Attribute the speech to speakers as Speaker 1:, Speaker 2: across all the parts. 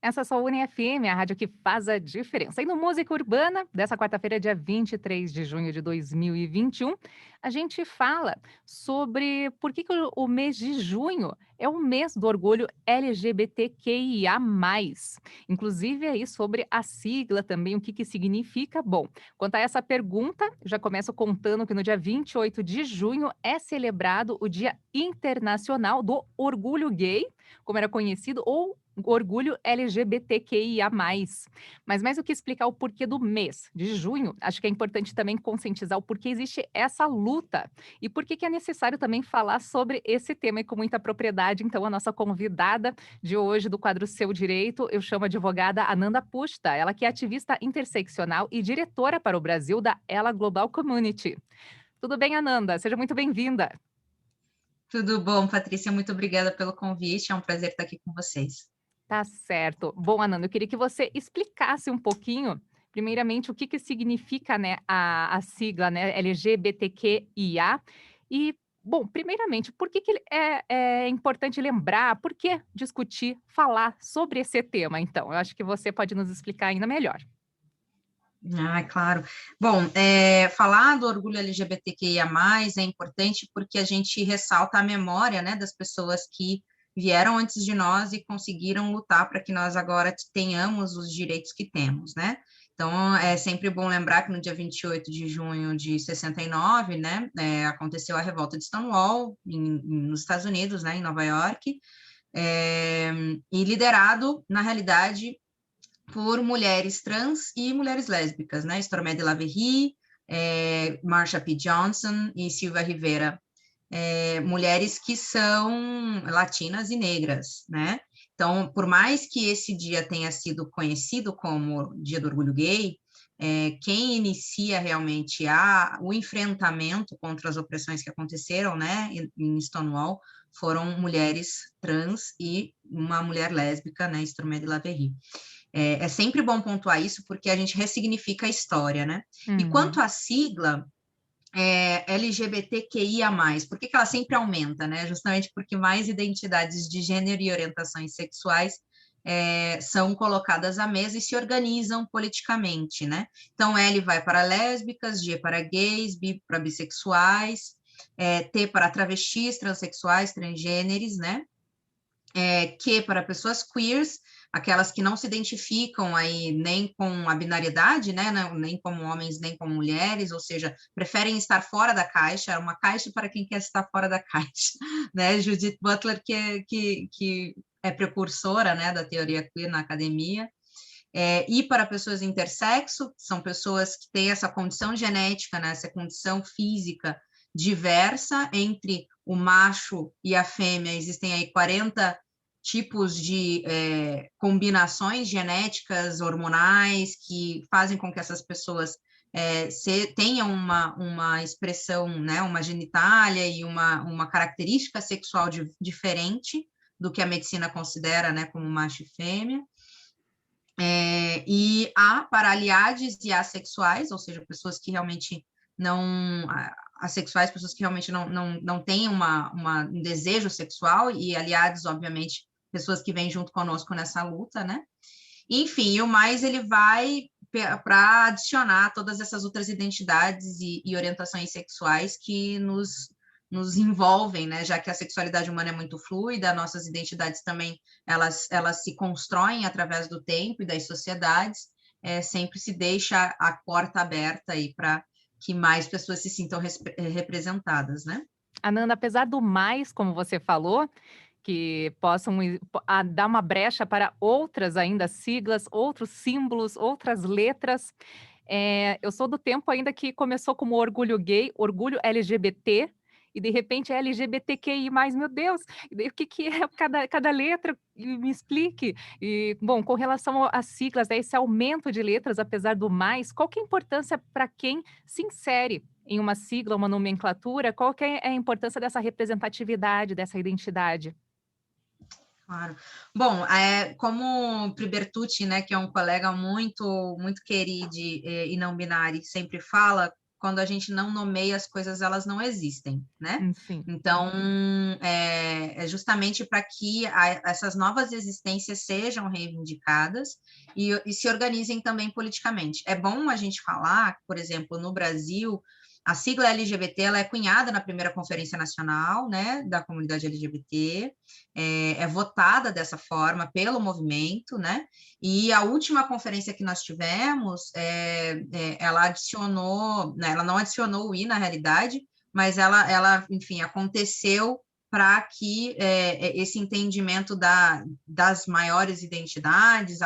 Speaker 1: Essa é a sua UniFM, a rádio que faz a diferença. E no Música Urbana, dessa quarta-feira, dia 23 de junho de 2021, a gente fala sobre por que o mês de junho é o mês do orgulho LGBTQIA+. Inclusive aí sobre a sigla também, o que que significa. Bom, quanto a essa pergunta, já começo contando que no dia 28 de junho é celebrado o Dia Internacional do Orgulho Gay, como era conhecido, ou orgulho LGBTQIA+. Mas mais do que explicar o porquê do mês de junho, acho que é importante também conscientizar o porquê existe essa luta e por que que é necessário também falar sobre esse tema e com muita propriedade. Então, a nossa convidada de hoje do quadro Seu Direito, eu chamo a advogada Ananda Pushta, ela que é ativista interseccional e diretora para o Brasil da Ela Global Community. Tudo bem, Ananda? Seja muito bem-vinda.
Speaker 2: Tudo bom, Patrícia? Muito obrigada pelo convite. É um prazer estar aqui com vocês.
Speaker 1: Tá certo. Bom, Ananda, eu queria que você explicasse um pouquinho, primeiramente, o que que significa, né, a sigla, né, LGBTQIA. E, bom, primeiramente, por que que ele é importante lembrar, por que discutir, falar sobre esse tema, então? Eu acho que você pode nos explicar ainda melhor.
Speaker 2: Ah, claro. Bom, falar do orgulho LGBTQIA+, é importante porque a gente ressalta a memória, né, das pessoas que vieram antes de nós e conseguiram lutar para que nós agora tenhamos os direitos que temos, né? Então, é sempre bom lembrar que no dia 28 de junho de 69, né, aconteceu a revolta de Stonewall nos Estados Unidos, né, em Nova York, e liderado, na realidade, por mulheres trans e mulheres lésbicas, né? Stormé de Laverry, Marsha P. Johnson e Silvia Rivera, mulheres que são latinas e negras, né? Então, por mais que esse dia tenha sido conhecido como Dia do Orgulho Gay, quem inicia realmente o enfrentamento contra as opressões que aconteceram, né, em Stonewall, foram mulheres trans e uma mulher lésbica, né, Stormé de Laverry. É sempre bom pontuar isso, porque a gente ressignifica a história, né? E quanto
Speaker 1: Uhum.
Speaker 2: à sigla, LGBTQIA+, por que que ela sempre aumenta, né? Justamente porque mais identidades de gênero e orientações sexuais são colocadas à mesa e se organizam politicamente, né? Então, L vai para lésbicas, G para gays, B para bissexuais, T para travestis, transexuais, transgêneres, né? Que para pessoas queers, aquelas que não se identificam aí nem com a binariedade, né, nem como homens, nem como mulheres, ou seja, preferem estar fora da caixa, é uma caixa para quem quer estar fora da caixa, né, Judith Butler, que é precursora, né, da teoria queer na academia, e para pessoas intersexo, são pessoas que têm essa condição genética, né, essa condição física diversa entre o macho e a fêmea, existem aí 40 tipos de combinações genéticas, hormonais, que fazem com que essas pessoas tenham uma expressão, né, uma genitália e uma característica sexual diferente do que a medicina considera, né, como macho e fêmea. E há para aliados e assexuais, ou seja, pessoas que realmente não, assexuais, pessoas que realmente não têm um desejo sexual, e aliados, obviamente, pessoas que vêm junto conosco nessa luta, né? Enfim, o mais ele vai para adicionar todas essas outras identidades e orientações sexuais que nos envolvem, né? Já que a sexualidade humana é muito fluida, nossas identidades também elas se constroem através do tempo e das sociedades, sempre se deixa a porta aberta aí para que mais pessoas se sintam representadas, né?
Speaker 1: Ananda, apesar do mais, como você falou, que possam dar uma brecha para outras ainda siglas, outros símbolos, outras letras. Eu sou do tempo ainda que começou como orgulho gay, orgulho LGBT, e de repente é LGBTQI+, meu Deus, e daí o que que é cada letra? Me explique. E, bom, com relação às siglas, né, esse aumento de letras, apesar do mais, qual que é a importância para quem se insere em uma sigla, uma nomenclatura? Qual que é a importância dessa representatividade, dessa identidade?
Speaker 2: Claro. Bom, como Pribertucci, né, que é um colega muito querido e não binário, sempre fala, quando a gente não nomeia as coisas, elas não existem, né?
Speaker 1: Sim.
Speaker 2: Então, é justamente para que essas novas existências sejam reivindicadas e se organizem também politicamente. É bom a gente falar, por exemplo, no Brasil, a sigla LGBT ela é cunhada na primeira Conferência Nacional, né, da comunidade LGBT, é votada dessa forma pelo movimento, né, e a última conferência que nós tivemos, ela adicionou, né, ela não adicionou o I na realidade, mas ela enfim, aconteceu para que esse entendimento das maiores identidades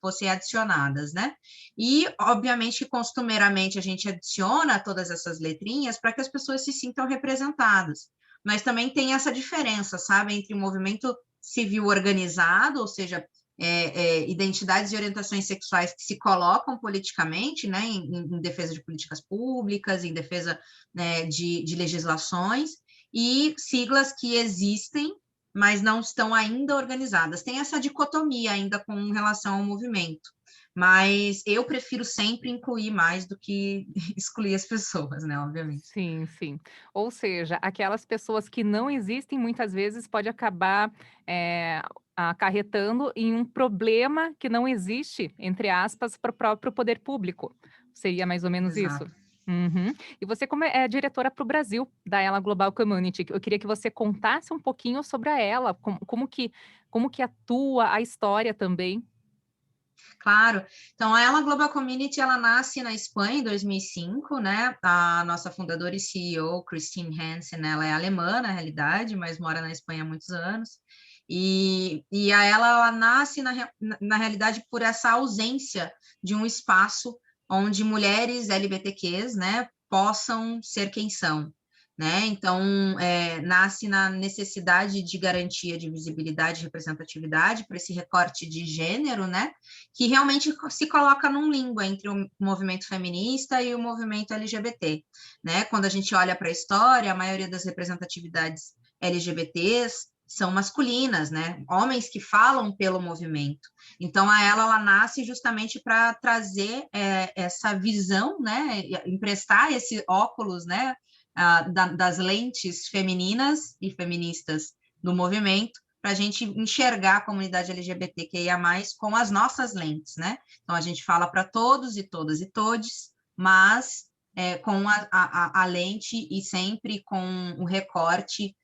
Speaker 2: fossem adicionadas, né? E, obviamente, costumeiramente a gente adiciona todas essas letrinhas para que as pessoas se sintam representadas. Mas também tem essa diferença, sabe, entre o movimento civil organizado, ou seja, identidades e orientações sexuais que se colocam politicamente, né, em defesa de políticas públicas, em defesa, né, de legislações, e siglas que existem, mas não estão ainda organizadas. Tem essa dicotomia ainda com relação ao movimento, mas eu prefiro sempre incluir mais do que excluir as pessoas, né, obviamente.
Speaker 1: Sim, sim. Ou seja, aquelas pessoas que não existem, muitas vezes pode acabar, acarretando em um problema que não existe, entre aspas, para o próprio poder público. Seria mais ou menos isso?
Speaker 2: Exato.
Speaker 1: Uhum. E você como é diretora para o Brasil da Ela Global Community, eu queria que você contasse um pouquinho sobre a Ela, como que atua, a história também.
Speaker 2: Claro. Então, a Ela Global Community, ela nasce na Espanha em 2005, né? A nossa fundadora e CEO, Christine Hansen, ela é alemã, na realidade, mas mora na Espanha há muitos anos. E ela nasce, na realidade, por essa ausência de um espaço onde mulheres LGBTQs, né, possam ser quem são, né? Então, nasce na necessidade de garantia de visibilidade e representatividade para esse recorte de gênero, né? Que realmente se coloca num limbo entre o movimento feminista e o movimento LGBT, né? Quando a gente olha para a história, a maioria das representatividades LGBTs são masculinas, né? Homens que falam pelo movimento. Então, ela nasce justamente para trazer essa visão, né? Emprestar esse óculos, né? Das lentes femininas e feministas do movimento, para a gente enxergar a comunidade LGBTQIA+, com as nossas lentes, né? Então, a gente fala para todos e todas e todes, mas com a lente e sempre com o recorte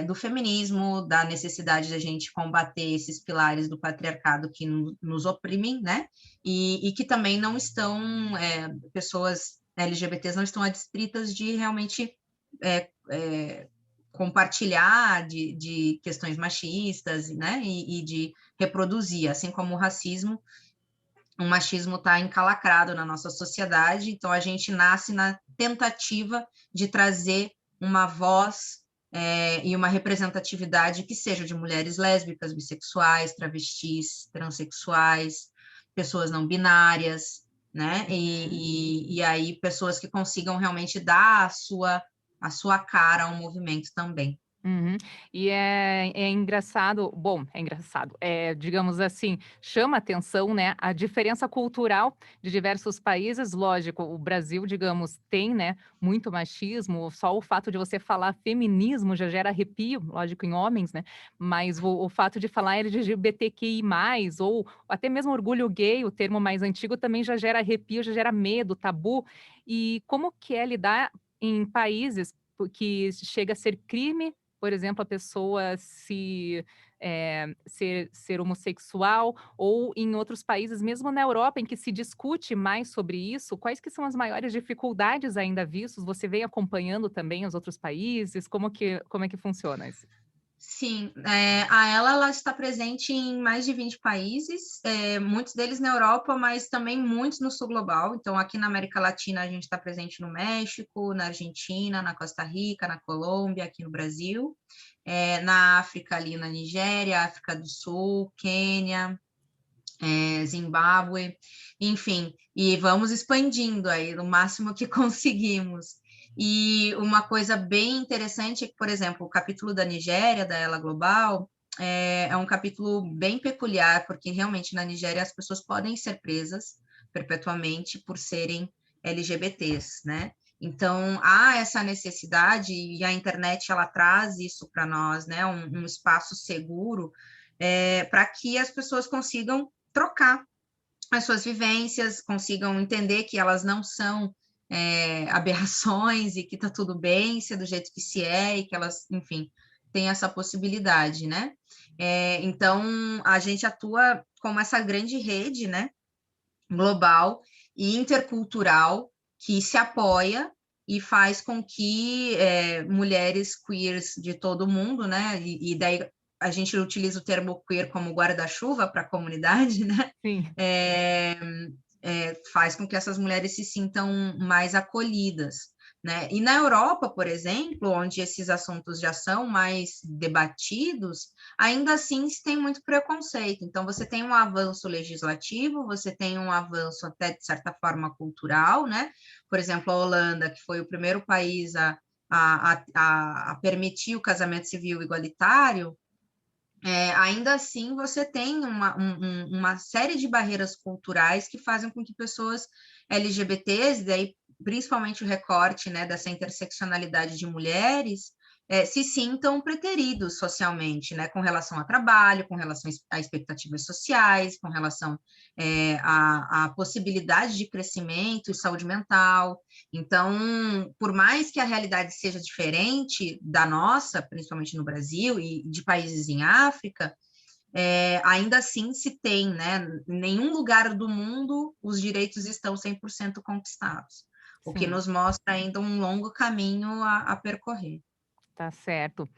Speaker 2: do feminismo, da necessidade da gente combater esses pilares do patriarcado que nos oprimem, né? E que também não estão, pessoas LGBTs não estão adstritas de realmente compartilhar de questões machistas, né, e de reproduzir, assim como o machismo está encalacrado na nossa sociedade, então a gente nasce na tentativa de trazer uma voz e uma representatividade que seja de mulheres lésbicas, bissexuais, travestis, transexuais, pessoas não binárias, né, e aí pessoas que consigam realmente dar a sua cara ao movimento também.
Speaker 1: Uhum. E é engraçado, bom, é engraçado, digamos assim, chama atenção, né, a diferença cultural de diversos países. Lógico, o Brasil, digamos, tem, né, muito machismo, só o fato de você falar feminismo já gera arrepio, lógico, em homens, né, mas o fato de falar LGBTQI+, ou até mesmo orgulho gay, o termo mais antigo, também já gera arrepio, já gera medo, tabu. E como que é lidar em países que chega a ser crime, por exemplo, a pessoa ser homossexual, ou em outros países, mesmo na Europa, em que se discute mais sobre isso, quais que são as maiores dificuldades ainda vistos? Você vem acompanhando também os outros países? Como é que funciona isso?
Speaker 2: Sim, ela está presente em mais de 20 países, muitos deles na Europa, mas também muitos no sul global. Então, aqui na América Latina, a gente está presente no México, na Argentina, na Costa Rica, na Colômbia, aqui no Brasil, na África, ali na Nigéria, África do Sul, Quênia, Zimbábue, enfim, e vamos expandindo aí no máximo que conseguimos. E uma coisa bem interessante é que, por exemplo, o capítulo da Nigéria, da Ela Global, é um capítulo bem peculiar, porque realmente na Nigéria as pessoas podem ser presas perpetuamente por serem LGBTs, né? Então, há essa necessidade, e a internet ela traz isso para nós, né? Um espaço seguro para que as pessoas consigam trocar as suas vivências, consigam entender que elas não são aberrações e que está tudo bem ser do jeito que se é e que elas, enfim, têm essa possibilidade, né? Então, a gente atua como essa grande rede, né, global e intercultural que se apoia e faz com que mulheres queers de todo o mundo, né, e daí a gente utiliza o termo queer como guarda-chuva para a comunidade, né,
Speaker 1: Sim.
Speaker 2: Faz com que essas mulheres se sintam mais acolhidas, né? E na Europa, por exemplo, onde esses assuntos já são mais debatidos, ainda assim se tem muito preconceito. Então, você tem um avanço legislativo, você tem um avanço até, de certa forma, cultural, né? Por exemplo, a Holanda, que foi o primeiro país a permitir o casamento civil igualitário, ainda assim você tem uma série de barreiras culturais que fazem com que pessoas LGBTs, daí principalmente o recorte, né, dessa interseccionalidade de mulheres, se sintam preteridos socialmente, né, com relação a trabalho, com relação a expectativas sociais, com relação à possibilidade de crescimento e saúde mental. Então, por mais que a realidade seja diferente da nossa, principalmente no Brasil e de países em África, ainda assim se tem, né? Em nenhum lugar do mundo os direitos estão 100% conquistados, o que
Speaker 1: Sim,
Speaker 2: nos mostra ainda um longo caminho a percorrer.
Speaker 1: tá certo.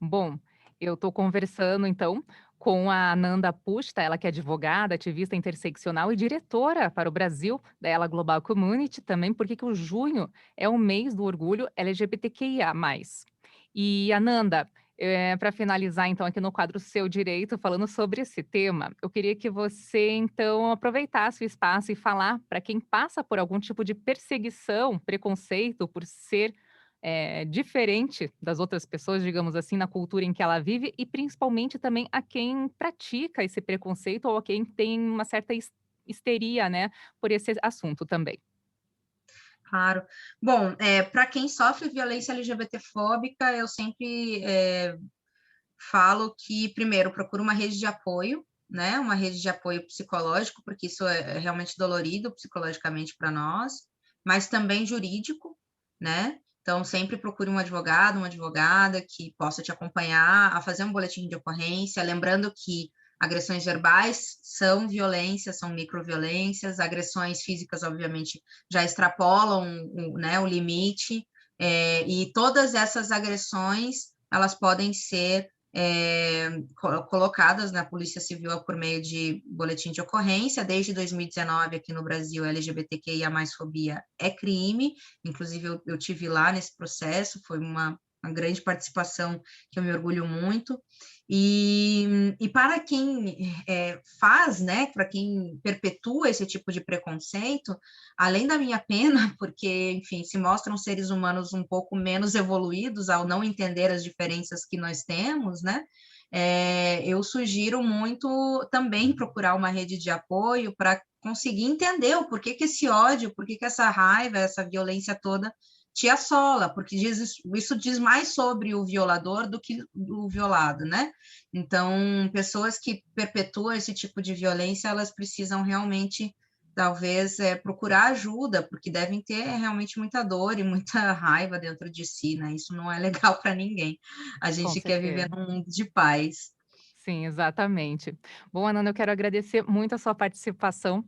Speaker 1: Bom, eu estou conversando então com a Ananda Pushta, ela que é advogada, ativista interseccional e diretora para o Brasil da Ela Global Community, também porque que o junho é o mês do orgulho LGBTQIA+. E Ananda, para finalizar então aqui no quadro Seu Direito, falando sobre esse tema, eu queria que você então aproveitasse o espaço e falar para quem passa por algum tipo de perseguição, preconceito por ser diferente das outras pessoas, digamos assim, na cultura em que ela vive e principalmente também a quem pratica esse preconceito ou a quem tem uma certa histeria, né, por esse assunto também.
Speaker 2: Claro. Bom, para quem sofre violência LGBTfóbica, eu sempre falo que, primeiro, procura uma rede de apoio, né? Uma rede de apoio psicológico, porque isso é realmente dolorido psicologicamente para nós, mas também jurídico, né? Então, sempre procure um advogado, uma advogada que possa te acompanhar a fazer um boletim de ocorrência, lembrando que agressões verbais são violências, são microviolências, agressões físicas, obviamente, já extrapolam né, o limite, e todas essas agressões, elas podem ser colocadas na Polícia Civil por meio de boletim de ocorrência. Desde 2019, aqui no Brasil, LGBTQIA+, fobia é crime. Inclusive, eu tive lá nesse processo, foi uma grande participação que eu me orgulho muito. E para quem faz, né, para quem perpetua esse tipo de preconceito, além da minha pena, porque, enfim, se mostram seres humanos um pouco menos evoluídos ao não entender as diferenças que nós temos, né? Eu sugiro muito também procurar uma rede de apoio para conseguir entender o porquê que esse ódio, porquê que essa raiva, essa violência toda te assola, porque isso diz mais sobre o violador do que o violado, né? Então, pessoas que perpetuam esse tipo de violência, elas precisam realmente talvez procurar ajuda, porque devem ter realmente muita dor e muita raiva dentro de si, né? Isso não é legal para ninguém. A
Speaker 1: Com
Speaker 2: gente quer viver
Speaker 1: certeza.
Speaker 2: num mundo de paz.
Speaker 1: Sim, exatamente. Bom, Ananda, eu quero agradecer muito a sua participação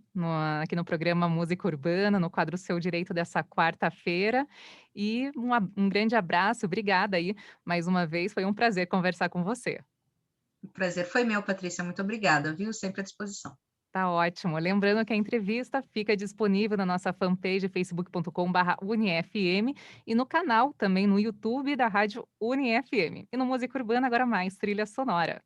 Speaker 1: aqui no programa Música Urbana, no quadro Seu Direito dessa quarta-feira. E um grande abraço, obrigada aí mais uma vez, foi um prazer conversar com você.
Speaker 2: O prazer foi meu, Patrícia. Muito obrigada, viu? Sempre à disposição.
Speaker 1: Tá ótimo. Lembrando que a entrevista fica disponível na nossa fanpage facebook.com/unifm e no canal também no YouTube da Rádio UniFM. E no Música Urbana agora mais trilha sonora.